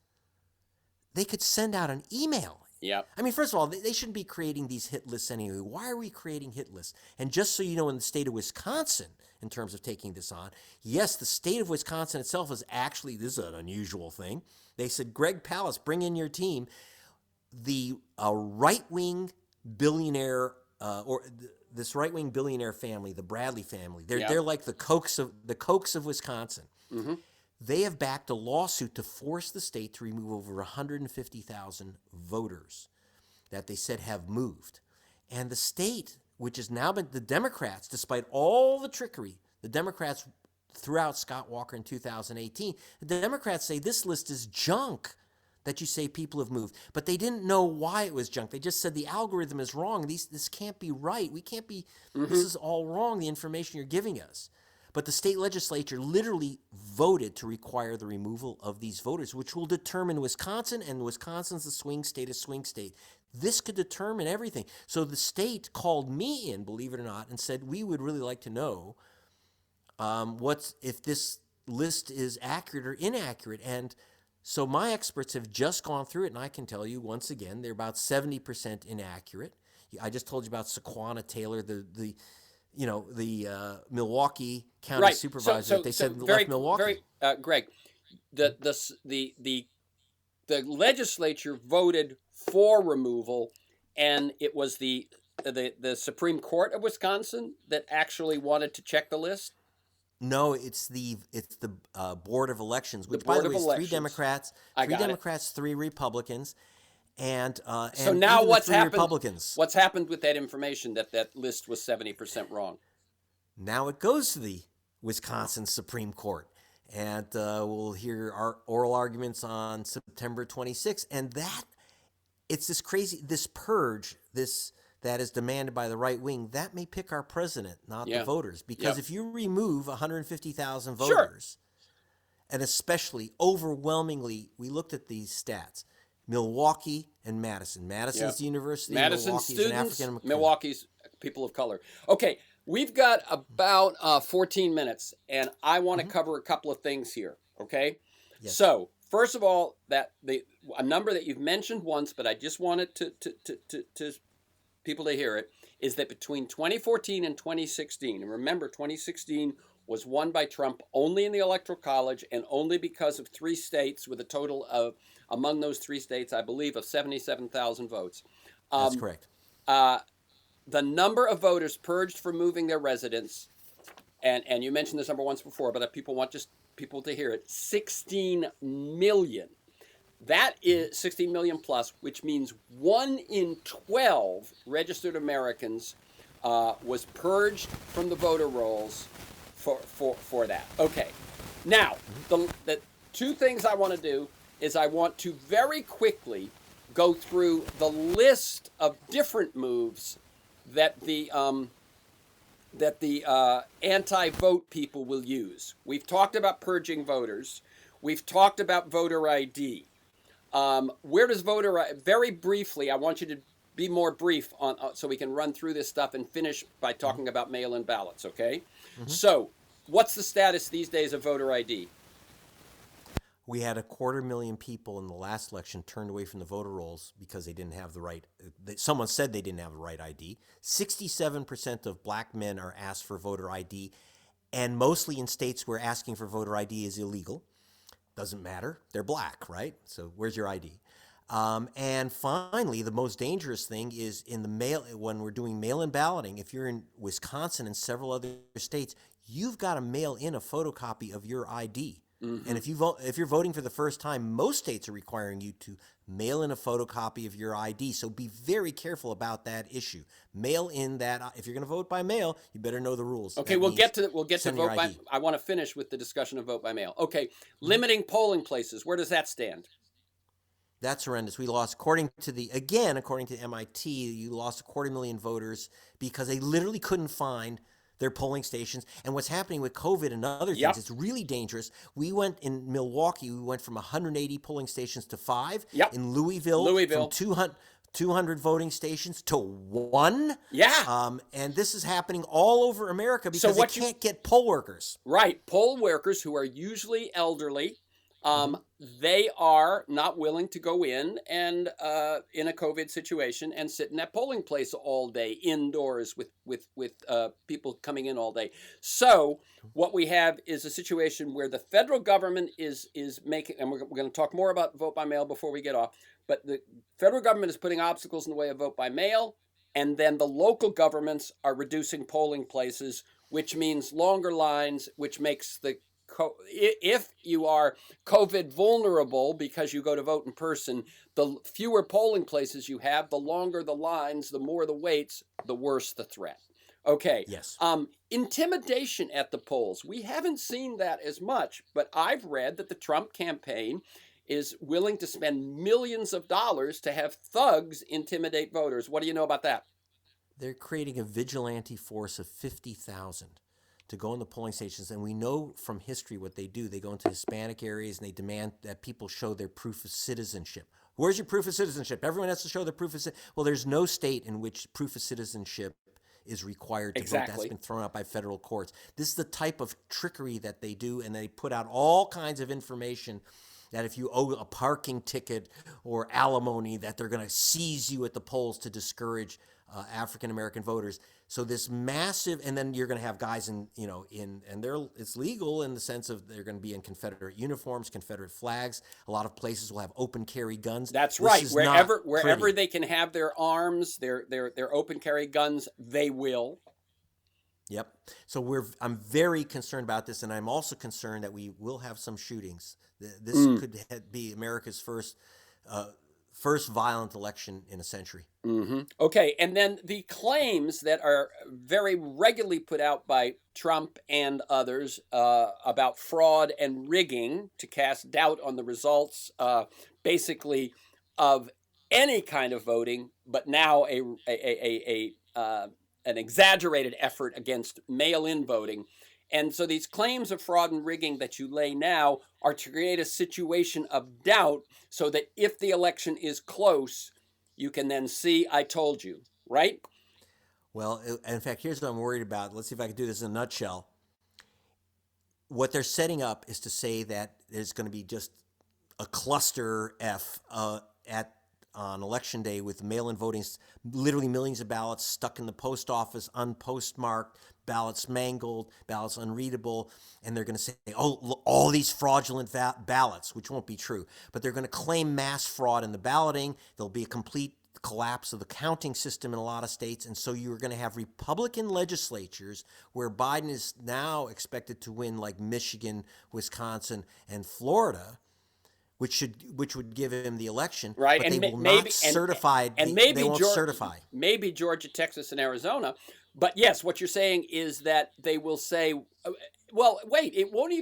Speaker 2: They could send out an email.
Speaker 1: Yeah.
Speaker 2: I mean, first of all, they shouldn't be creating these hit lists anyway. Why are we creating hit lists? And just so you know, in the state of Wisconsin, in terms of taking this on, yes, the state of Wisconsin itself is actually, this is an unusual thing. They said, GREG PALAST, bring in your team. The right-wing billionaire, this right-wing billionaire family, the Bradley family, they're like the Kochs of Wisconsin.
Speaker 1: Mm-hmm.
Speaker 2: They have backed a lawsuit to force the state to remove over 150,000 voters that they said have moved. And the state, which has now been the Democrats, despite all the trickery, the Democrats threw out Scott Walker in 2018. The Democrats say this list is junk that you say people have moved. But they didn't know why it was junk. They just said the algorithm is wrong. This can't be right. We can't be, this is all wrong, the information you're giving us. But the state legislature literally voted to require the removal of these voters, which will determine Wisconsin, and Wisconsin's a swing state. This could determine everything. So the state called me in, believe it or not, and said, we would really like to know if this list is accurate or inaccurate. And so my experts have just gone through it, and I can tell you once again, they're about 70% inaccurate. I just told you about Saquana Taylor, the Milwaukee County Supervisor. They said left Milwaukee.
Speaker 1: Greg, the legislature voted for removal, and it was the Supreme Court of Wisconsin that actually wanted to check the list.
Speaker 2: No, it's the Board of Elections, which by the way is three Democrats, three Republicans. And
Speaker 1: so now what's happened?
Speaker 2: Republicans.
Speaker 1: What's happened with that information that list was 70% wrong?
Speaker 2: Now it goes to the Wisconsin Supreme Court, and we'll hear our oral arguments on September 26th. And it's this purge, that is demanded by the right wing. That may pick our president, not the voters, because if you remove 150,000 voters, and especially overwhelmingly, we looked at these stats. Milwaukee and Madison. Madison's the university.
Speaker 1: Madison students, Milwaukee's people of color. Okay, we've got about 14 minutes, and I want to cover a couple of things here, okay? Yes. So, first of all, a number that you've mentioned once, but I just wanted to people to hear it, is that between 2014 and 2016, and remember 2016 was won by Trump only in the Electoral College and only because of 3 states with a total of, among those 3 states, I believe, of 77,000 votes.
Speaker 2: That's correct.
Speaker 1: The number of voters purged for moving their residence, and you mentioned this number once before, but people want just people to hear it, 16 million. That is 16 million plus, which means 1 in 12 registered Americans was purged from the voter rolls for that. Okay. Now, the 2 things I want to do is I want to very quickly go through the list of different moves that the anti-vote people will use. We've talked about purging voters. We've talked about voter ID. Where does very briefly, I want you to be more brief on so we can run through this stuff and finish by talking about mail-in ballots, okay? So, what's the status these days of voter ID?
Speaker 2: We had 250,000 people in the last election turned away from the voter rolls because they didn't have the right, someone said they didn't have the right ID. 67% of black men are asked for voter ID, and mostly in states where asking for voter ID is illegal. Doesn't matter. They're black, right? So where's your ID? And finally, the most dangerous thing is when we're doing mail-in balloting. If you're in Wisconsin and several other states, you've got to mail in a photocopy of your ID. And if you're voting for the first time, most states are requiring you to mail in a photocopy of your ID. So be very careful about that issue. Mail in that. If you're going to vote by mail, you better know the rules.
Speaker 1: Okay, we'll get to vote by. I want to finish with the discussion of vote by mail. Okay, limiting polling places. Where does that stand?
Speaker 2: That's horrendous. We lost, according to MIT, you lost 250,000 voters because they literally couldn't find their polling stations. And what's happening with COVID and other things,
Speaker 1: Yep.
Speaker 2: it's really dangerous. We went in Milwaukee, we went from 180 polling stations to 5.
Speaker 1: Yep.
Speaker 2: In Louisville, from 200 voting stations to 1.
Speaker 1: Yeah.
Speaker 2: And this is happening all over America because
Speaker 1: what
Speaker 2: they can't get poll workers.
Speaker 1: Right. Poll workers who are usually elderly, they are not willing to go in and in a COVID situation and sit in that polling place all day indoors with people coming in all day. So what we have is a situation where the federal government is making, and we're going to talk more about vote by mail before we get off, but the federal government is putting obstacles in the way of vote by mail, and then the local governments are reducing polling places, which means longer lines, which makes the if you are COVID vulnerable because you go to vote in person, the fewer polling places you have, the longer the lines, the more the waits, the worse the threat. Okay.
Speaker 2: Yes.
Speaker 1: Intimidation at the polls. We haven't seen that as much, but I've read that the Trump campaign is willing to spend millions of dollars to have thugs intimidate voters. What do you know about that?
Speaker 2: They're creating a vigilante force of 50,000 to go in the polling stations. And we know from history what they do. They go into Hispanic areas and they demand that people show their proof of citizenship. Where's your proof of citizenship? Everyone has to show their proof of citizenship. Well, there's no state in which proof of citizenship is required to vote. That's been thrown out by federal courts. This is the type of trickery that they do, and they put out all kinds of information that if you owe a parking ticket or alimony, that they're going to seize you at the polls to discourage African-American voters. So this massive, and then you're going to have guys it's legal in the sense of they're going to be in Confederate uniforms, Confederate flags. A lot of places will have open carry guns.
Speaker 1: That's right. Wherever they can have their arms, their open carry guns, they will.
Speaker 2: Yep. So I'm very concerned about this, and I'm also concerned that we will have some shootings. This could be America's first violent election in a century.
Speaker 1: Mm-hmm. Okay, and then the claims that are very regularly put out by Trump and others about fraud and rigging to cast doubt on the results, basically of any kind of voting, but now an exaggerated effort against mail-in voting. And so these claims of fraud and rigging that you lay now are to create a situation of doubt so that if the election is close, you can then see, I told you, right?
Speaker 2: Well, in fact, here's what I'm worried about. Let's see if I can do this in a nutshell. What they're setting up is to say that there's going to be just a cluster F on Election Day with mail-in voting, literally millions of ballots stuck in the post office, unpostmarked, ballots mangled, ballots unreadable, and they're going to say, oh, all these fraudulent ballots, which won't be true. But they're going to claim mass fraud in the balloting. There'll be a complete collapse of the counting system in a lot of states, and so you're going to have Republican legislatures where Biden is now expected to win, like Michigan, Wisconsin, and Florida, which would give him the election,
Speaker 1: right?
Speaker 2: But
Speaker 1: and
Speaker 2: they will not certify. They won't certify.
Speaker 1: Maybe Georgia, Texas, and Arizona. But yes, what you're saying is that they will say, well, wait, it won't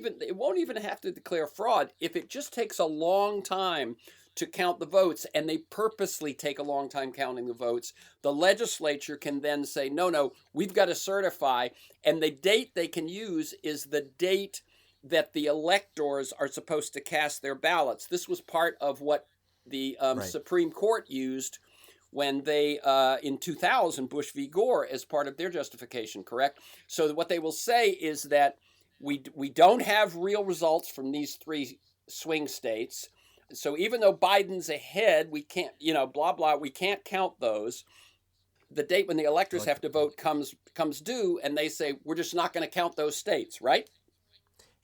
Speaker 1: even have to declare fraud if it just takes a long time to count the votes, and they purposely take a long time counting the votes. The legislature can then say, no, we've got to certify, and the date they can use is the date that the electors are supposed to cast their ballots. This was part of what the Supreme Court used when they, in 2000, Bush v. Gore, as part of their justification, correct? So what they will say is that we don't have real results from these three swing states. So even though Biden's ahead, we can't, we can't count those. The date when the electors have to vote comes due, and they say, we're just not going to count those states, right?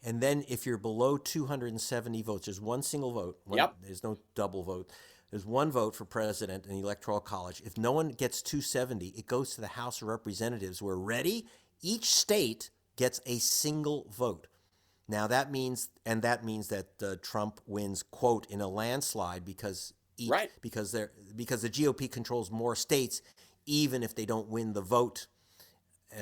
Speaker 2: And then if you're below 270 votes, there's one single vote. There's no double vote. There's one vote for president in the Electoral College. If no one gets 270, it goes to the House of Representatives. We're ready. Each state gets a single vote. Now that means that Trump wins, quote, in a landslide because the GOP controls more states, even if they don't win the vote.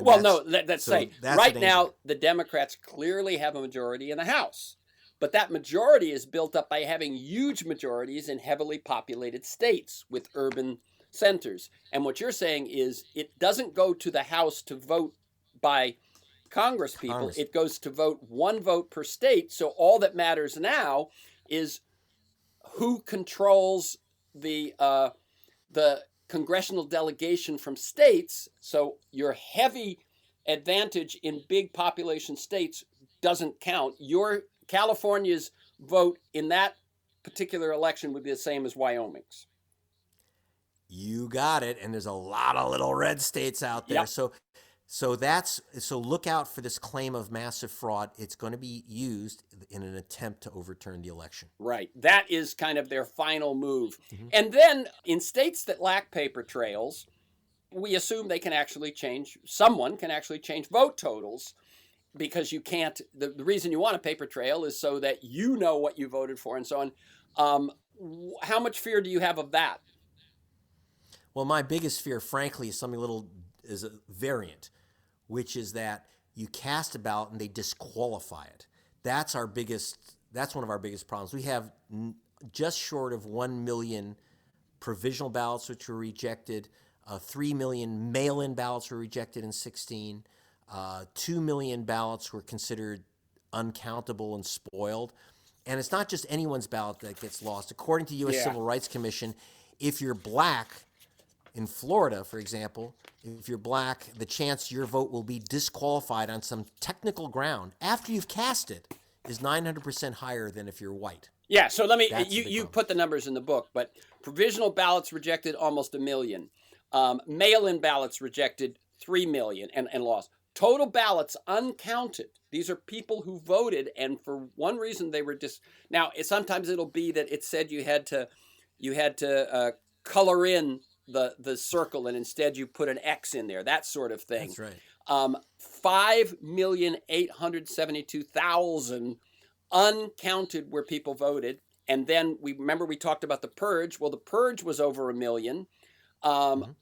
Speaker 1: Let's say right now the Democrats clearly have a majority in the House. But that majority is built up by having huge majorities in heavily populated states with urban centers. And what you're saying is it doesn't go to the House to vote by Congress people. It goes to vote one vote per state. So all that matters now is who controls the congressional delegation from states. So your heavy advantage in big population states doesn't count. Your California's vote in that particular election would be the same as Wyoming's.
Speaker 2: You got it. And there's a lot of little red states out there. Yep. So look out for this claim of massive fraud. It's going to be used in an attempt to overturn the election.
Speaker 1: Right. That is kind of their final move. Mm-hmm. And then in states that lack paper trails, we assume they can actually someone can actually change vote totals, because you can't, the reason you want a paper trail is so that you know what you voted for and so on. How much fear do you have of that?
Speaker 2: Well, my biggest fear, frankly, is is a variant, which is that you cast a ballot and they disqualify it. That's one of our biggest problems. We have just short of 1 million provisional ballots which were rejected. 3 million mail-in ballots were rejected in 2016. 2 million ballots were considered uncountable and spoiled. And it's not just anyone's ballot that gets lost. According to U.S. Civil Rights Commission, if you're black, in Florida, for example, if you're black, the chance your vote will be disqualified on some technical ground after you've cast it is 900% higher than if you're white.
Speaker 1: Yeah, so let me, you put the numbers in the book, but provisional ballots rejected almost 1 million. Mail-in ballots rejected 3 million and lost. Total ballots uncounted. These are people who voted, and for one reason they were now, sometimes it'll be that it said you had to color in the circle, and instead you put an X in there, that sort of thing.
Speaker 2: That's right.
Speaker 1: 5,872,000 uncounted where people voted. And then we talked about the purge. Well, the purge was over 1 million. The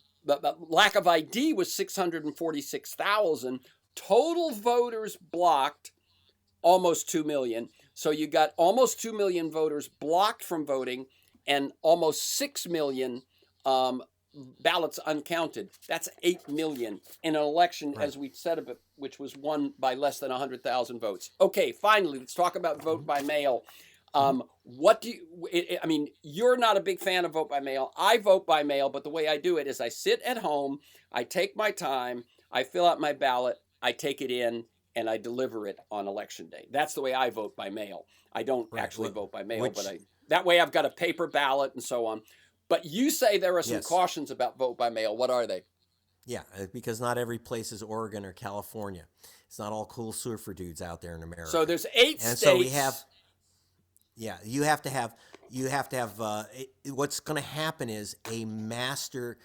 Speaker 1: lack of ID was 646,000. Total voters blocked almost 2 million. So you got almost 2 million voters blocked from voting and almost 6 million ballots uncounted. That's 8 million in an election, right, as we said, which was won by less than 100,000 votes. Okay, finally, let's talk about vote by mail. What do you, I mean, you're not a big fan of vote by mail. I vote by mail, but the way I do it is I sit at home, I take my time, I fill out my ballot, I take it in, and I deliver it on election day. That's the way I vote by mail. I don't actually vote by mail, but that way I've got a paper ballot and so on. But you say there are some cautions about vote by mail. What are they?
Speaker 2: Yeah, because not every place is Oregon or California. It's not all cool surfer dudes out there in America.
Speaker 1: So there's 8 states.
Speaker 2: And so we have, you have to have, what's going to happen is a master,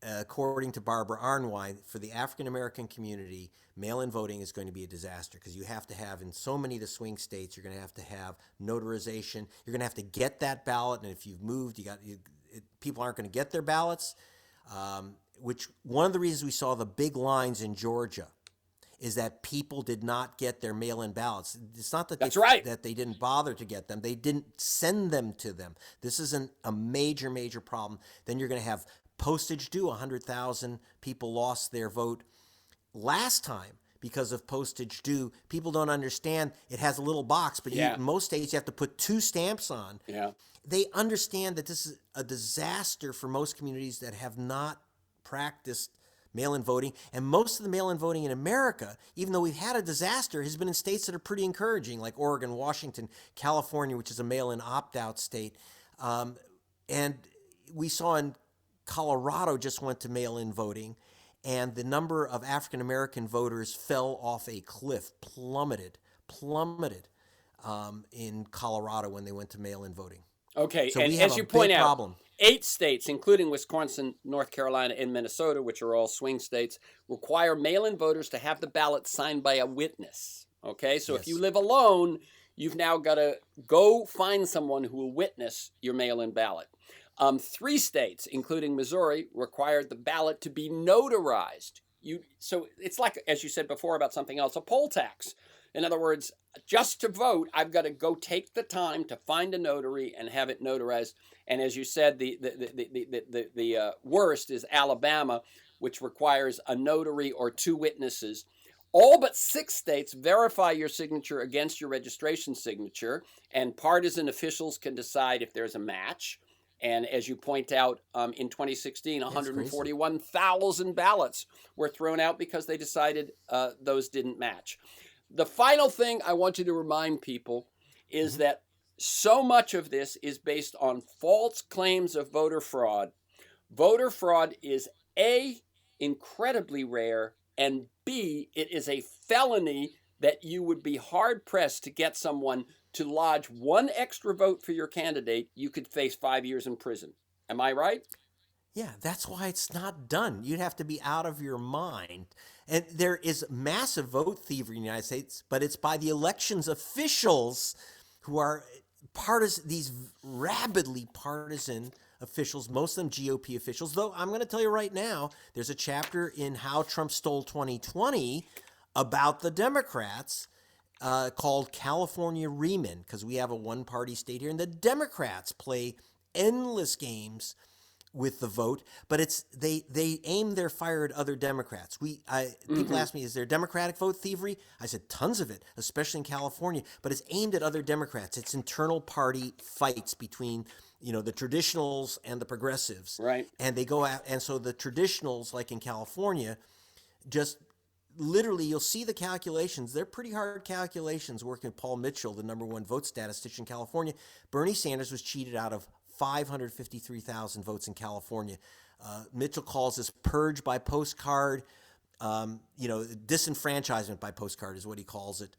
Speaker 2: according to Barbara Arnwine, for the African-American community, mail-in voting is going to be a disaster because you have to have, in so many of the swing states, you're going to have notarization. You're going to have to get that ballot, and if you've moved, people aren't going to get their ballots, which one of the reasons we saw the big lines in Georgia is that people did not get their mail-in ballots. It's not that that they didn't bother to get them. They didn't send them to them. This is a major, major problem. Then you're going to have postage due. 100,000 people lost their vote last time because of postage due. People don't understand it has a little box, but in most states you have to put 2 stamps on.
Speaker 1: Yeah.
Speaker 2: They understand that this is a disaster for most communities that have not practiced mail-in voting. And most of the mail-in voting in America, even though we've had a disaster, has been in states that are pretty encouraging, like Oregon, Washington, California, which is a mail-in opt-out state. And we saw in Colorado just went to mail-in voting, and the number of African-American voters fell off a cliff, plummeted in Colorado when they went to mail-in voting.
Speaker 1: Okay,
Speaker 2: so
Speaker 1: and as you point out, 8 states, including Wisconsin, North Carolina, and Minnesota, which are all swing states, require mail-in voters to have the ballot signed by a witness. Okay, so if you live alone, you've now got to go find someone who will witness your mail-in ballot. 3 states, including Missouri, required the ballot to be notarized. So it's like, as you said before about something else, a poll tax. In other words, just to vote, I've got to go take the time to find a notary and have it notarized. And as you said, the worst is Alabama, which requires a notary or 2 witnesses. All but 6 states verify your signature against your registration signature, and partisan officials can decide if there's a match. And as you point out, in 2016, 141,000 ballots were thrown out because they decided those didn't match. The final thing I want you to remind people is that so much of this is based on false claims of voter fraud. Voter fraud is A, incredibly rare, and B, it is a felony that you would be hard-pressed to get someone to lodge 1 extra vote for your candidate. You could face 5 years in prison. Am I right?
Speaker 2: Yeah, that's why it's not done. You'd have to be out of your mind. And there is massive vote thievery in the United States, but it's by the elections officials who are these rabidly partisan officials, most of them GOP officials. Though I'm going to tell you right now, there's a chapter in How Trump Stole 2020 about the Democrats called California Reman, because we have a one-party state here, and the Democrats play endless games with the vote, but it's they aim their fire at other Democrats. People ask me, is there Democratic vote thievery? I said tons of it, especially in California, but it's aimed at other Democrats. It's internal party fights between the traditionals and the progressives.
Speaker 1: Right.
Speaker 2: And they go out, and so the traditionals, like in California, just literally, you'll see the calculations. They're pretty hard calculations working with Paul Mitchell, the #1 vote statistician in California. Bernie Sanders was cheated out of 553,000 votes in California. Mitchell calls this purge by postcard, disenfranchisement by postcard is what he calls it.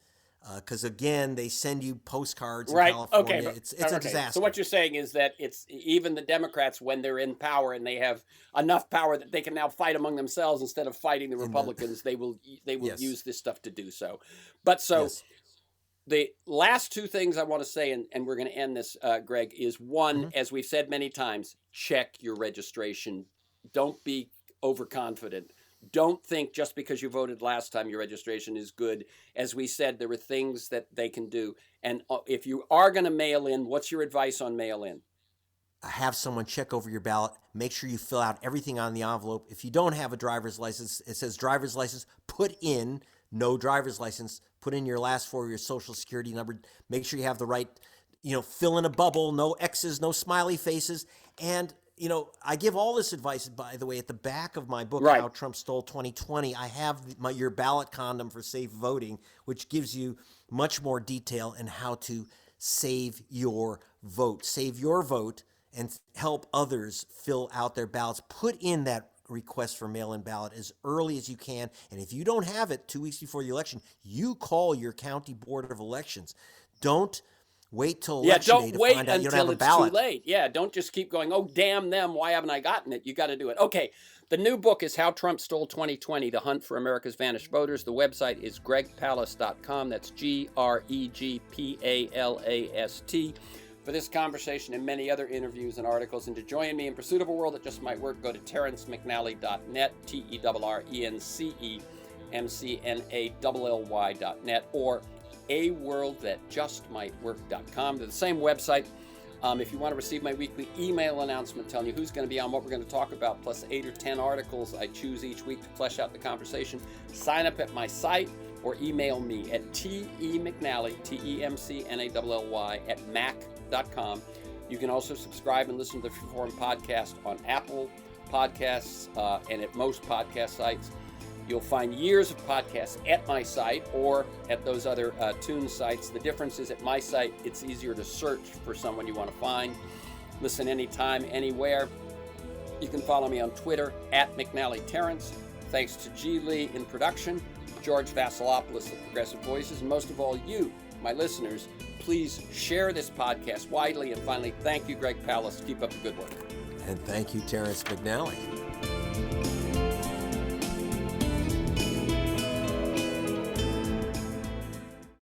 Speaker 2: Because again, they send you postcards in California.
Speaker 1: Okay,
Speaker 2: it's a disaster.
Speaker 1: So what you're saying is that it's even the Democrats, when they're in power and they have enough power that they can now fight among themselves instead of fighting the Republicans, they will yes. use this stuff to do so. But yes. The last 2 things I want to say, and we're going to end this, Greg, is one, as we've said many times, check your registration. Don't be overconfident. Don't think just because you voted last time your registration is good. As we said, there are things that they can do. And if you are going to mail in, what's your advice on mail in?
Speaker 2: Have someone check over your ballot. Make sure you fill out everything on the envelope. If you don't have a driver's license, it says driver's license, put in no driver's license, put in your last 4 of your social security number. Make sure you have the right, fill in a bubble, no X's, no smiley faces. And, I give all this advice, by the way, at the back of my book, right. How Trump Stole 2020. I have your ballot condom for safe voting, which gives you much more detail in how to save your vote. Save your vote and help others fill out their ballots. Put in that request for mail-in ballot as early as you can. And if you don't have it 2 weeks before the election, you call your county board of elections. Don't wait till election day to find out you don't have a ballot.
Speaker 1: Don't wait until it's too late. Yeah, don't just keep going, oh, damn them, why haven't I gotten it? You got to do it. Okay, the new book is How Trump Stole 2020, The Hunt for America's Vanished Voters. The website is gregpalast.com. That's GREGPALAST. For this conversation and many other interviews and articles, and to join me in pursuit of a world that just might work, go to TerrenceMcNally.net, TerrenceMcNally.net, or aworldthatjustmightwork.com. They're the same website. If you want to receive my weekly email announcement telling you who's going to be on, what we're going to talk about, plus 8 or 10 articles I choose each week to flesh out the conversation, sign up at my site or email me at temcnally, TEMCNALLY, at mac.com. You can also subscribe and listen to the Freeform podcast on Apple Podcasts and at most podcast sites. You'll find years of podcasts at my site or at those other Tune sites. The difference is at my site, it's easier to search for someone you want to find. Listen anytime, anywhere. You can follow me on Twitter at McNally Terrence. Thanks to G. Lee in production, George Vasilopoulos of Progressive Voices, and most of all you, my listeners, please share this podcast widely. And finally, thank you, Greg Palast. Keep up the good work.
Speaker 2: And thank you, Terrence McNally.